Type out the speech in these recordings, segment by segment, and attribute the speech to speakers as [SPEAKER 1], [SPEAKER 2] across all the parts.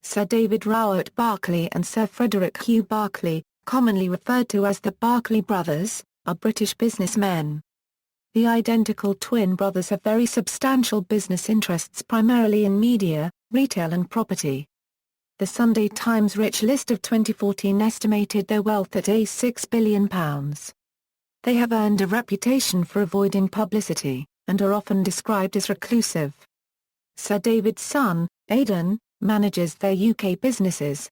[SPEAKER 1] Sir David Rowat Barclay and Sir Frederick Hugh Barclay, commonly referred to as the Barclay Brothers, are British businessmen. The identical twin brothers have very substantial business interests primarily in media, retail and property. The Sunday Times Rich List of 2014 estimated their wealth at £6 billion. They have earned a reputation for avoiding publicity, and are often described as reclusive. Sir David's son, Aidan, manages their UK businesses.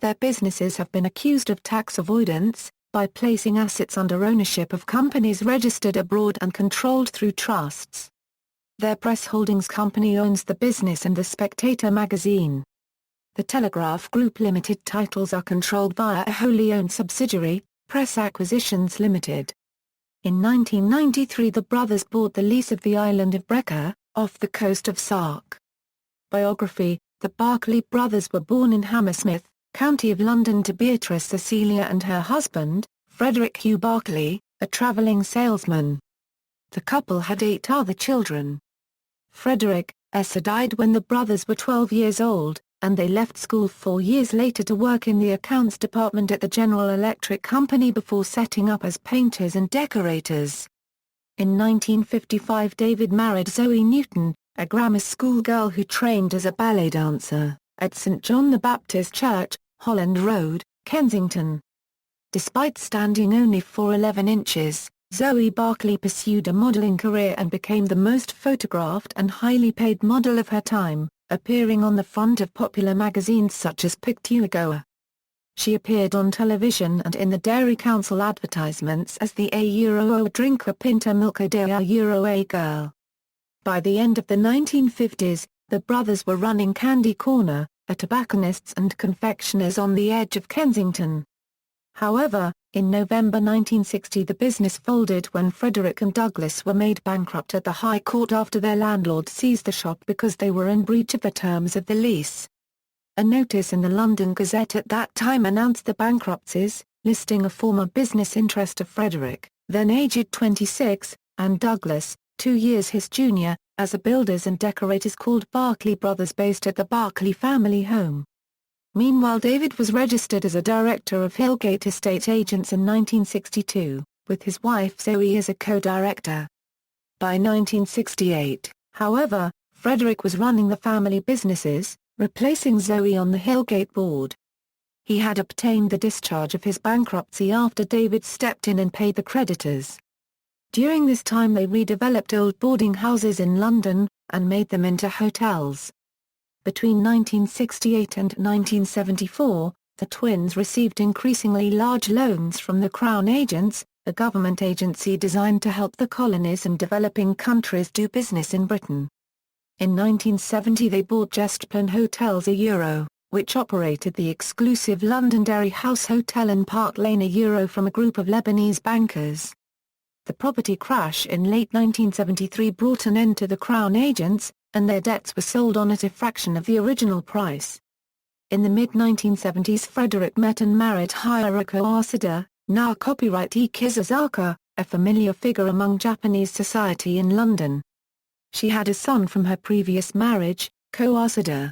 [SPEAKER 1] Their businesses have been accused of tax avoidance, by placing assets under ownership of companies registered abroad and controlled through trusts. Their press holdings company owns the Business and The Spectator magazine. The Telegraph Group Limited titles are controlled via a wholly owned subsidiary, Press Acquisitions Limited. In 1993 the brothers bought the lease of the island of Breca, off the coast of Sark. Biography: The Barclay brothers were born in Hammersmith, County of London, to Beatrice Cecilia and her husband, Frederick Hugh Barclay, a travelling salesman. The couple had 8 other children. Frederick, Esther died when the brothers were 12 years old, and they left school 4 years later to work in the accounts department at the General Electric Company before setting up as painters and decorators. In 1955 David married Zoe Newton, a grammar school girl who trained as a ballet dancer, at St John the Baptist Church, Holland Road, Kensington. Despite standing only 4'11" inches, Zoe Barclay pursued a modelling career and became the most photographed and highly paid model of her time, appearing on the front of popular magazines such as Picturegoer. She appeared on television and in the Dairy Council advertisements as the A drinker Pinta Milka de a girl. By the end of the 1950s, the brothers were running Candy Corner, a tobacconist's and confectioner's on the edge of Kensington. However, in November 1960 the business folded when Frederick and Douglas were made bankrupt at the High Court after their landlord seized the shop because they were in breach of the terms of the lease. A notice in the London Gazette at that time announced the bankruptcies, listing a former business interest of Frederick, then aged 26, and Douglas, 2 years his junior, as a builders and decorators called Barclay Brothers based at the Barclay family home. Meanwhile David was registered as a director of Hillgate Estate Agents in 1962, with his wife Zoe as a co-director. By 1968, however, Frederick was running the family businesses, replacing Zoe on the Hillgate board. He had obtained the discharge of his bankruptcy after David stepped in and paid the creditors. During this time they redeveloped old boarding houses in London, and made them into hotels. Between 1968 and 1974, the twins received increasingly large loans from the Crown Agents, a government agency designed to help the colonies and developing countries do business in Britain. In 1970 they bought Gestplan Hotels which operated the exclusive Londonderry House Hotel in Park Lane from a group of Lebanese bankers. The property crash in late 1973 brought an end to the Crown Agents, and their debts were sold on at a fraction of the original price. In the mid-1970s Frederick met and married Hiroko Asada, now copyrightee Kizuzaka, a familiar figure among Japanese society in London. She had a son from her previous marriage, Ko Asada.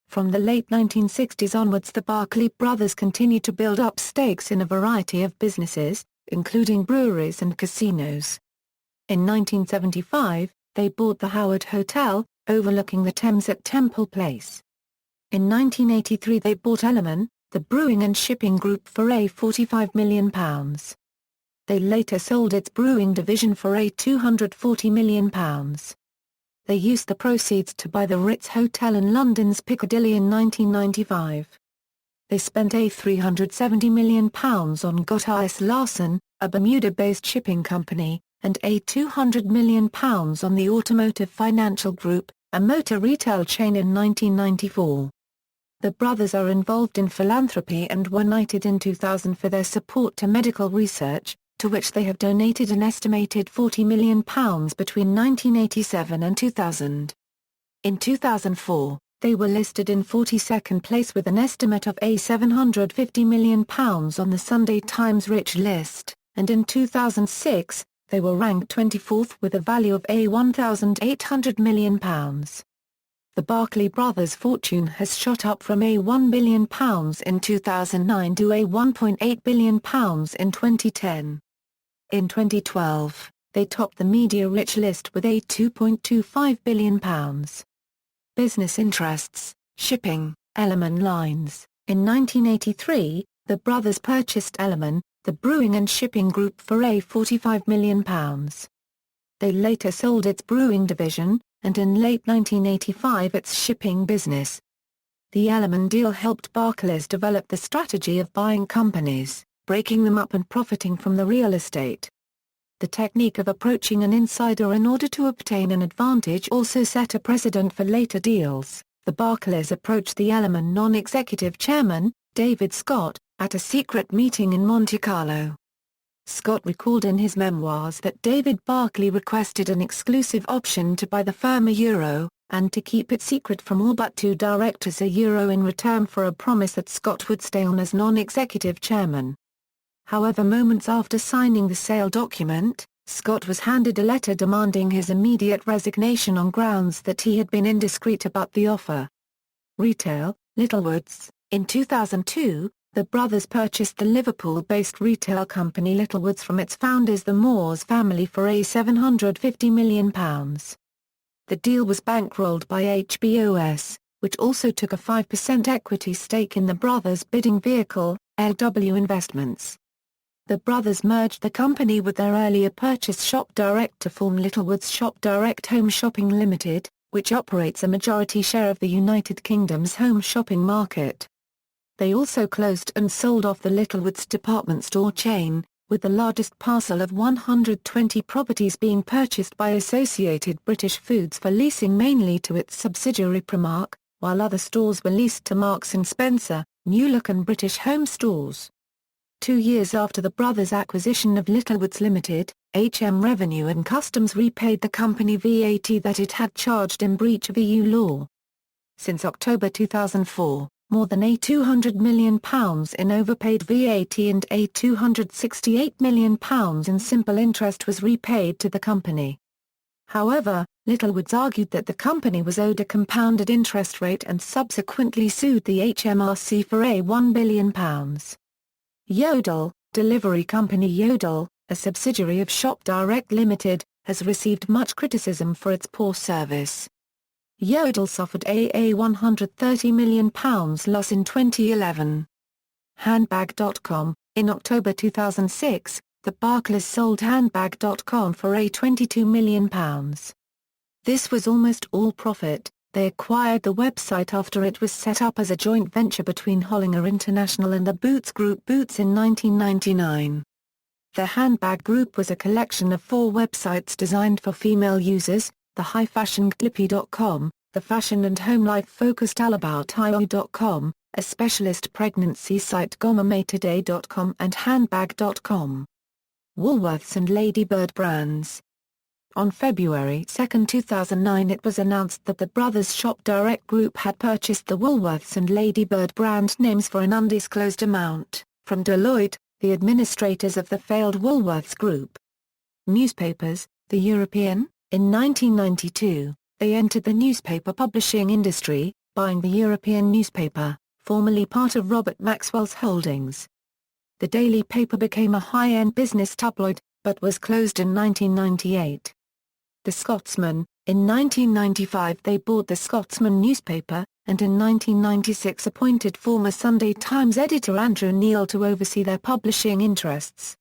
[SPEAKER 1] From the late 1960s onwards the Barclay brothers continued to build up stakes in a variety of businesses, including breweries and casinos. In 1975, they bought the Howard Hotel, overlooking the Thames at Temple Place. In 1983 they bought Ellerman, the brewing and shipping group for £45 million. They later sold its brewing division for £240 million. They used the proceeds to buy the Ritz Hotel in London's Piccadilly in 1995. They spent £370 million on Gotthard Larsen, a Bermuda-based shipping company, and £200 million on the Automotive Financial Group, a motor retail chain in 1994. The brothers are involved in philanthropy and were knighted in 2000 for their support to medical research, to which they have donated an estimated £40 million between 1987 and 2000. In 2004, they were listed in 42nd place with an estimate of £750 million on the Sunday Times Rich List, and in 2006, they were ranked 24th with a value of £1,800 million. The Barclay Brothers' fortune has shot up from £1 billion in 2009 to £1.8 billion in 2010. In 2012, they topped the media-rich list with £2.25 billion. Business interests, shipping, Ellerman Lines. In 1983, the brothers purchased Ellerman, the brewing and shipping group for £45 million. They later sold its brewing division, and in late 1985 its shipping business. The Ellerman deal helped Barclays develop the strategy of buying companies, breaking them up and profiting from the real estate. The technique of approaching an insider in order to obtain an advantage also set a precedent for later deals. The Barclays approached the Ellerman non-executive chairman, David Scott, at a secret meeting in Monte Carlo. Scott recalled in his memoirs that David Barclay requested an exclusive option to buy the firm €1, and to keep it secret from all but two directors €1 in return for a promise that Scott would stay on as non-executive chairman. However, moments after signing the sale document, Scott was handed a letter demanding his immediate resignation on grounds that he had been indiscreet about the offer. Retail, Littlewoods. In 2002, the brothers purchased the Liverpool-based retail company Littlewoods from its founders the Moores family for £750 million. The deal was bankrolled by HBOS, which also took a 5% equity stake in the brothers' bidding vehicle, LW Investments. The brothers merged the company with their earlier purchase Shop Direct to form Littlewoods Shop Direct Home Shopping Limited, which operates a majority share of the United Kingdom's home shopping market. They also closed and sold off the Littlewoods department store chain, with the largest parcel of 120 properties being purchased by Associated British Foods for leasing mainly to its subsidiary Primark, while other stores were leased to Marks & Spencer, New Look and British Home Stores. 2 years after the brothers' acquisition of Littlewoods Limited, HM Revenue and Customs repaid the company VAT that it had charged in breach of EU law. Since October 2004, more than £200 million in overpaid VAT and £268 million in simple interest was repaid to the company. However, Littlewoods argued that the company was owed a compounded interest rate and subsequently sued the HMRC for £1 billion. Yodel, delivery company Yodel, a subsidiary of Shop Direct Limited, has received much criticism for its poor service. Yodel suffered a £130 million loss in 2011. Handbag.com. In October 2006, the Barclays sold Handbag.com for £22 million. This was almost all profit. They acquired the website after it was set up as a joint venture between Hollinger International and the Boots Group Boots in 1999. The Handbag Group was a collection of 4 websites designed for female users: the high-fashion Glippy.com, the fashion and home life-focused allaboutio.com, a specialist pregnancy site gomametoday.com and handbag.com. Woolworths and Ladybird brands. On February 2, 2009 it was announced that the brothers' Shop Direct Group had purchased the Woolworths and Ladybird brand names for an undisclosed amount, from Deloitte, the administrators of the failed Woolworths Group. Newspapers, The European. In 1992, they entered the newspaper publishing industry, buying the European newspaper, formerly part of Robert Maxwell's holdings. The daily paper became a high-end business tabloid, but was closed in 1998. The Scotsman. In 1995 they bought the Scotsman newspaper, and in 1996 appointed former Sunday Times editor Andrew Neil to oversee their publishing interests.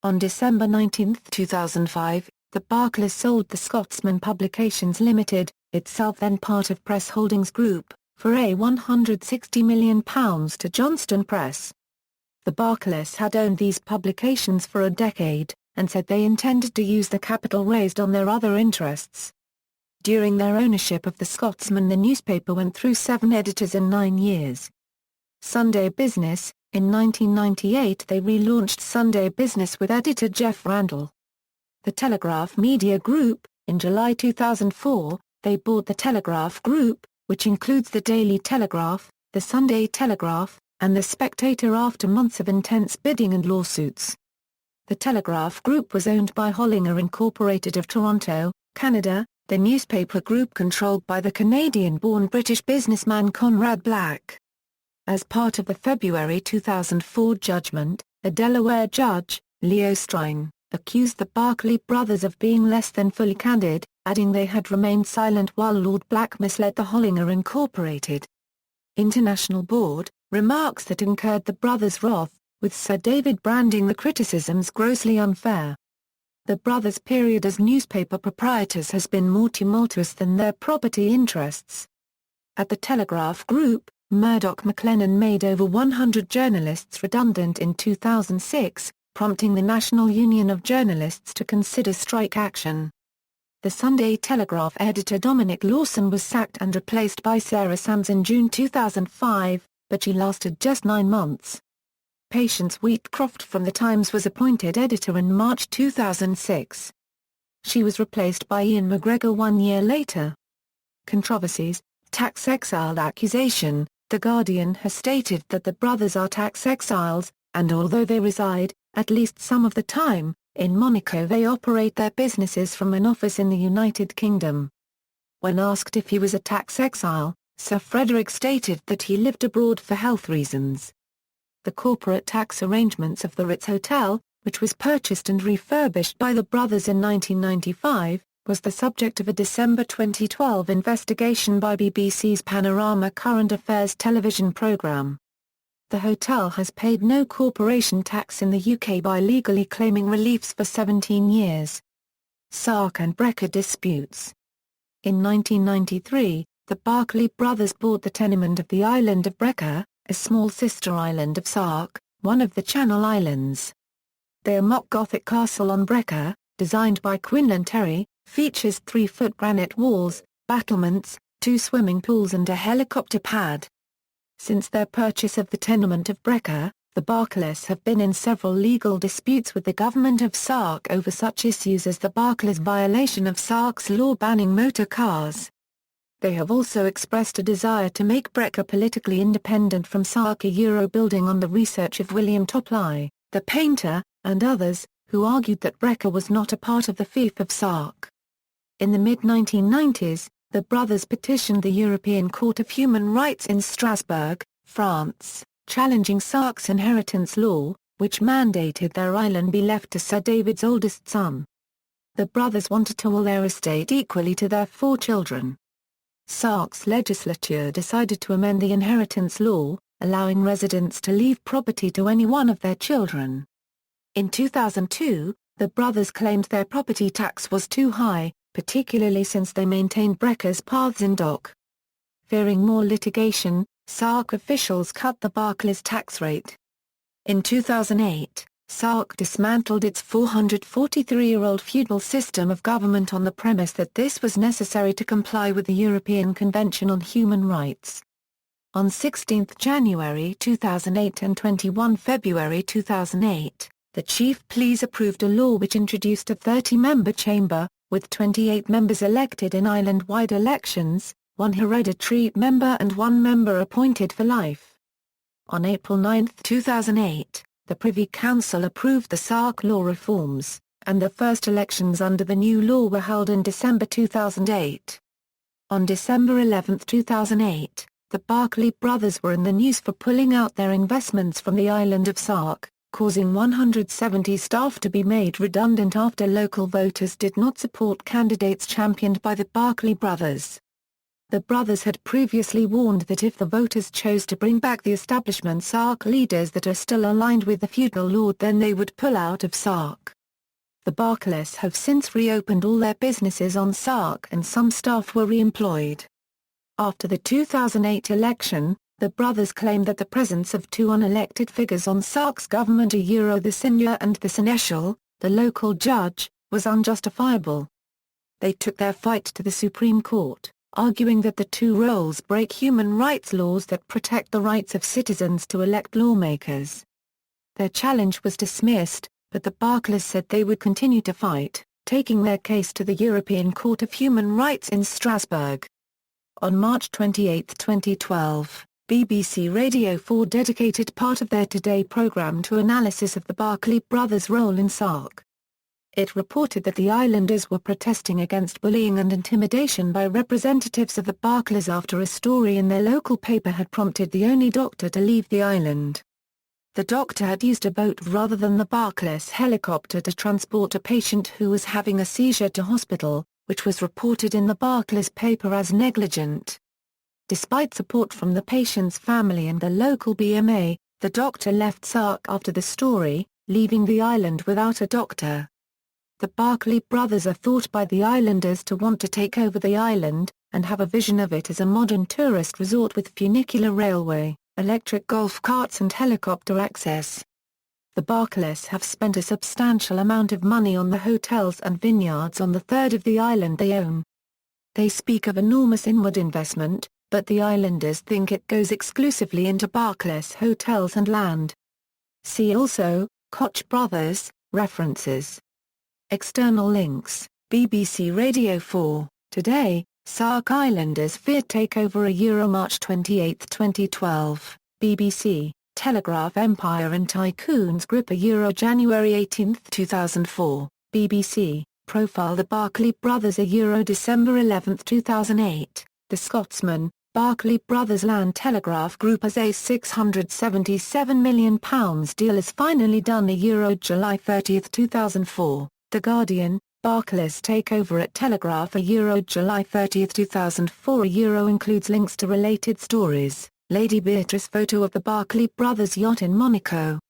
[SPEAKER 1] On December 19, 2005, the Barclays sold the Scotsman Publications Limited, itself then part of Press Holdings Group, for £160 million to Johnston Press. The Barclays had owned these publications for a decade, and said they intended to use the capital raised on their other interests. During their ownership of the Scotsman, the newspaper went through 7 editors in 9 years. Sunday Business. In 1998 they relaunched Sunday Business with editor Jeff Randall. The Telegraph Media Group. In July 2004, they bought the Telegraph Group, which includes the Daily Telegraph, the Sunday Telegraph, and the Spectator after months of intense bidding and lawsuits. The Telegraph Group was owned by Hollinger Incorporated of Toronto, Canada, the newspaper group controlled by the Canadian-born British businessman Conrad Black. As part of the February 2004 judgment, a Delaware judge, Leo Strine, accused the Barclay brothers of being less than fully candid, adding they had remained silent while Lord Black misled the Hollinger Incorporated. International Board, remarks that incurred the brothers' wrath, with Sir David branding the criticisms grossly unfair. The brothers' period as newspaper proprietors has been more tumultuous than their property interests. At the Telegraph Group, Murdoch McLennan made over 100 journalists redundant in 2006, prompting the National Union of Journalists to consider strike action. The Sunday Telegraph editor Dominic Lawson was sacked and replaced by Sarah Sands in June 2005, but she lasted just 9 months. Patience Wheatcroft from The Times was appointed editor in March 2006. She was replaced by Ian McGregor 1 year later. Controversies, tax exile accusation. The Guardian has stated that the brothers are tax exiles, and although they reside, at least some of the time, in Monaco, they operate their businesses from an office in the United Kingdom. When asked if he was a tax exile, Sir Frederick stated that he lived abroad for health reasons. The corporate tax arrangements of the Ritz Hotel, which was purchased and refurbished by the brothers in 1995, was the subject of a December 2012 investigation by BBC's Panorama Current Affairs television programme. The hotel has paid no corporation tax in the UK by legally claiming reliefs for 17 years. Sark and Brecker disputes. In 1993, the Barclay brothers bought the tenement of the island of Brecker, a small sister island of Sark, one of the Channel Islands. Their mock Gothic castle on Brecker, designed by Quinlan Terry, features 3-foot granite walls, battlements, 2 swimming pools and a helicopter pad. Since their purchase of the tenement of Brecker, the Barclays have been in several legal disputes with the government of Sark over such issues as the Barclays' violation of Sark's law banning motor cars. They have also expressed a desire to make Brecker politically independent from Sark, building on the research of William Topley, the painter, and others, who argued that Brecker was not a part of the fief of Sark. In the mid-1990s, the brothers petitioned the European Court of Human Rights in Strasbourg, France, challenging Sark's inheritance law, which mandated their island be left to Sir David's oldest son. The brothers wanted to will their estate equally to their 4 children. Sark's legislature decided to amend the inheritance law, allowing residents to leave property to any one of their children. In 2002, the brothers claimed their property tax was too high, particularly since they maintained Brecker's paths in dock. Fearing more litigation, Sark officials cut the Barclays' tax rate. In 2008, Sark dismantled its 443-year-old feudal system of government on the premise that this was necessary to comply with the European Convention on Human Rights. On 16 January 2008 and 21 February 2008, the Chief Pleas approved a law which introduced a 30-member chamber, with 28 members elected in island-wide elections, 1 hereditary member and 1 member appointed for life. On April 9, 2008, the Privy Council approved the Sark law reforms, and the first elections under the new law were held in December 2008. On December 11, 2008, the Barclay brothers were in the news for pulling out their investments from the island of Sark, causing 170 staff to be made redundant after local voters did not support candidates championed by the Barclay brothers. The brothers had previously warned that if the voters chose to bring back the establishment Sark leaders that are still aligned with the feudal lord, then they would pull out of Sark. The Barclays have since reopened all their businesses on Sark and some staff were re-employed. After the 2008 election, the brothers claimed that the presence of 2 unelected figures on Sark's government, the seigneur and the seneschal, the local judge, was unjustifiable. They took their fight to the Supreme Court, arguing that the 2 roles break human rights laws that protect the rights of citizens to elect lawmakers. Their challenge was dismissed, but the Barclays said they would continue to fight, taking their case to the European Court of Human Rights in Strasbourg. On March 28, 2012, BBC Radio 4 dedicated part of their Today programme to analysis of the Barclay brothers' role in Sark. It reported that the islanders were protesting against bullying and intimidation by representatives of the Barclays after a story in their local paper had prompted the only doctor to leave the island. The doctor had used a boat rather than the Barclays helicopter to transport a patient who was having a seizure to hospital, which was reported in the Barclays paper as negligent. Despite support from the patient's family and the local BMA, the doctor left Sark after the story, leaving the island without a doctor. The Barclay brothers are thought by the islanders to want to take over the island, and have a vision of it as a modern tourist resort with funicular railway, electric golf carts and helicopter access. The Barclays have spent a substantial amount of money on the hotels and vineyards on the third of the island they own. They speak of enormous inward investment, but the islanders think it goes exclusively into Barclays hotels and land. See also, Koch brothers, references. External links, BBC Radio 4, Today, Sark Islanders fear takeover March 28, 2012, BBC, Telegraph Empire and Tycoons Group January 18, 2004, BBC, Profile the Barclay Brothers December 11, 2008, The Scotsman, Barclay Brothers Land Telegraph Group as a £677 million deal is finally done July 30, 2004. The Guardian, Barclays takeover at Telegraph July 30, 2004 includes links to related stories. Lady Beatrice photo of the Barclay brothers yacht in Monaco.